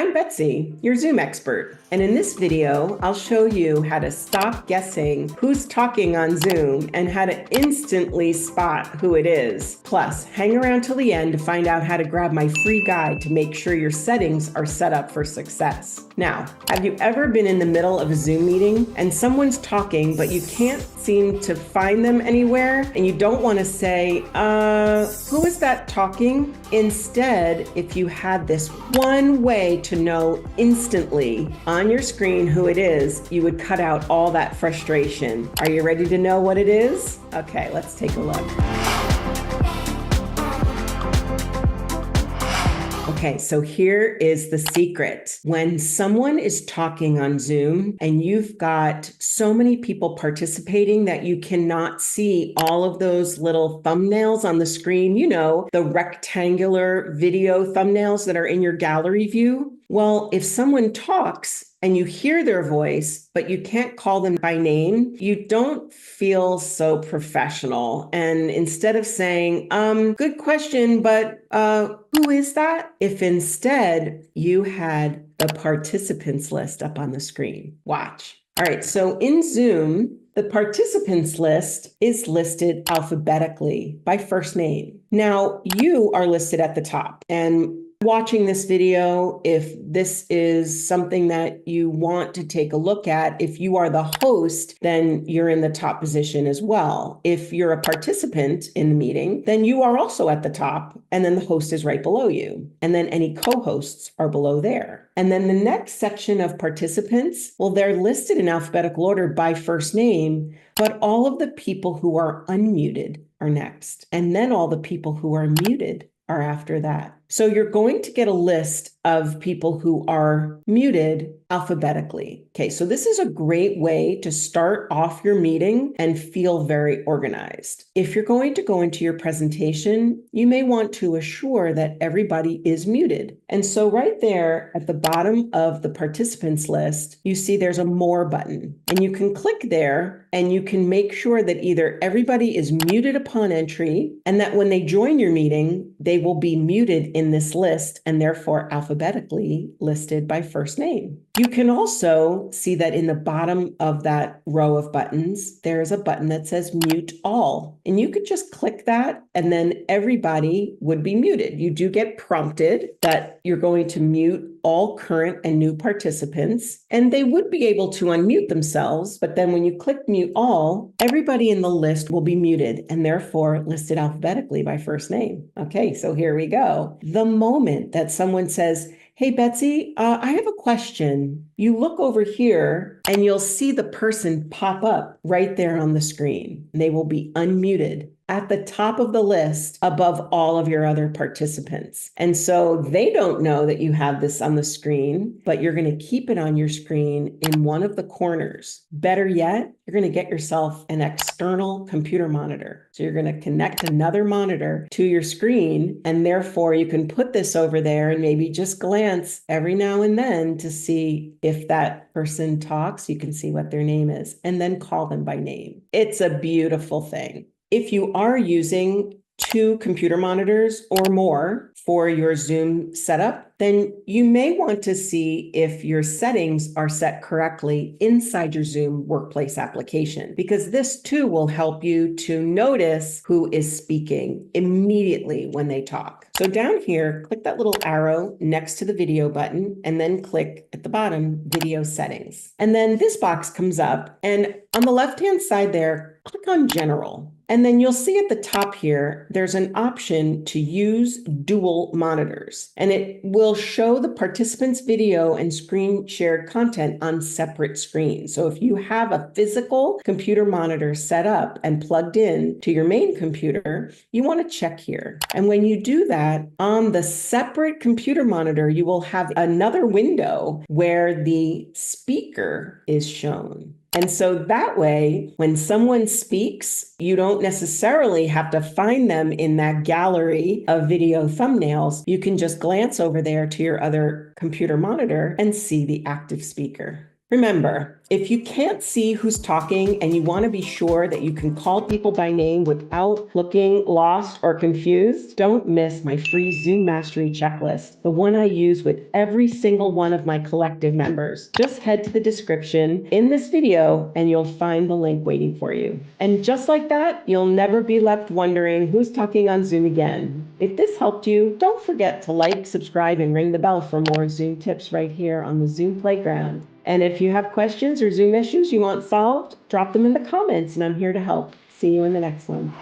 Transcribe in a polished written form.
I'm Betsy, your Zoom expert. And in this video, I'll show you how to stop guessing who's talking on Zoom and how to instantly spot who it is. Plus, hang around till the end to find out how to grab my free guide to make sure your settings are set up for success. Now, have you ever been in the middle of a Zoom meeting and someone's talking, but you can't seem to find them anywhere and you don't want to say, who is that talking? Instead, if you had this one way to know instantly on your screen who it is, you would cut out all that frustration. Are you ready to know what it is? Okay, let's take a look. Okay, so here is the secret. When someone is talking on Zoom and you've got so many people participating that you cannot see all of those little thumbnails on the screen, you know, the rectangular video thumbnails that are in your gallery view. Well, if someone talks and you hear their voice, but you can't call them by name, you don't feel so professional. And instead of saying, good question, but who is that? If instead you had the participants list up on the screen. Watch. All right, so in Zoom, the participants list is listed alphabetically by first name. Now, you are listed at the top, and watching this video, if this is something that you want to take a look at, if you are the host, then you're in the top position as well. If you're a participant in the meeting, then you are also at the top, and then the host is right below you. And then any co-hosts are below there. And then the next section of participants, well, they're listed in alphabetical order by first name, but all of the people who are unmuted are next. And then all the people who are muted are after that. So you're going to get a list of people who are muted alphabetically. Okay, so this is a great way to start off your meeting and feel very organized. If you're going to go into your presentation, you may want to assure that everybody is muted. And so right there at the bottom of the participants list, you see there's a More button. And you can click there and you can make sure that either everybody is muted upon entry and that when they join your meeting, they will be muted in this list and therefore alphabetically listed by first name. You can also see that in the bottom of that row of buttons, there's a button that says Mute All. And you could just click that and then everybody would be muted. You do get prompted that you're going to mute all current and new participants, and they would be able to unmute themselves. But then when you click Mute All, everybody in the list will be muted and therefore listed alphabetically by first name. Okay, so here we go. The moment that someone says, hey, Betsy, I have a question. You look over here and you'll see the person pop up right there on the screen. And they will be unmuted at the top of the list above all of your other participants. And so they don't know that you have this on the screen, but you're going to keep it on your screen in one of the corners. Better yet, you're going to get yourself an external computer monitor. So you're going to connect another monitor to your screen, and therefore you can put this over there and maybe just glance every now and then to see if that person talks. You can see what their name is and then call them by name. It's a beautiful thing. If you are using 2 computer monitors or more for your Zoom setup, then you may want to see if your settings are set correctly inside your Zoom workplace application, because this too will help you to notice who is speaking immediately when they talk. So down here, click that little arrow next to the video button and then click at the bottom, video settings. And then this box comes up, and on the left-hand side there, click on general. And then you'll see at the top here, there's an option to use dual monitors, and it will show the participants' video and screen shared content on separate screens. So if you have a physical computer monitor set up and plugged in to your main computer, you want to check here. And when you do that, on the separate computer monitor, you will have another window where the speaker is shown. And so that way, when someone speaks, you don't necessarily have to find them in that gallery of video thumbnails. You can just glance over there to your other computer monitor and see the active speaker. Remember, if you can't see who's talking and you want to be sure that you can call people by name without looking lost or confused, don't miss my free Zoom Mastery checklist, the one I use with every single one of my collective members. Just head to the description in this video and you'll find the link waiting for you. And just like that, you'll never be left wondering who's talking on Zoom again. If this helped you, don't forget to like, subscribe, and ring the bell for more Zoom tips right here on the Zoom Playground. And if you have questions or Zoom issues you want solved, drop them in the comments and I'm here to help. See you in the next one.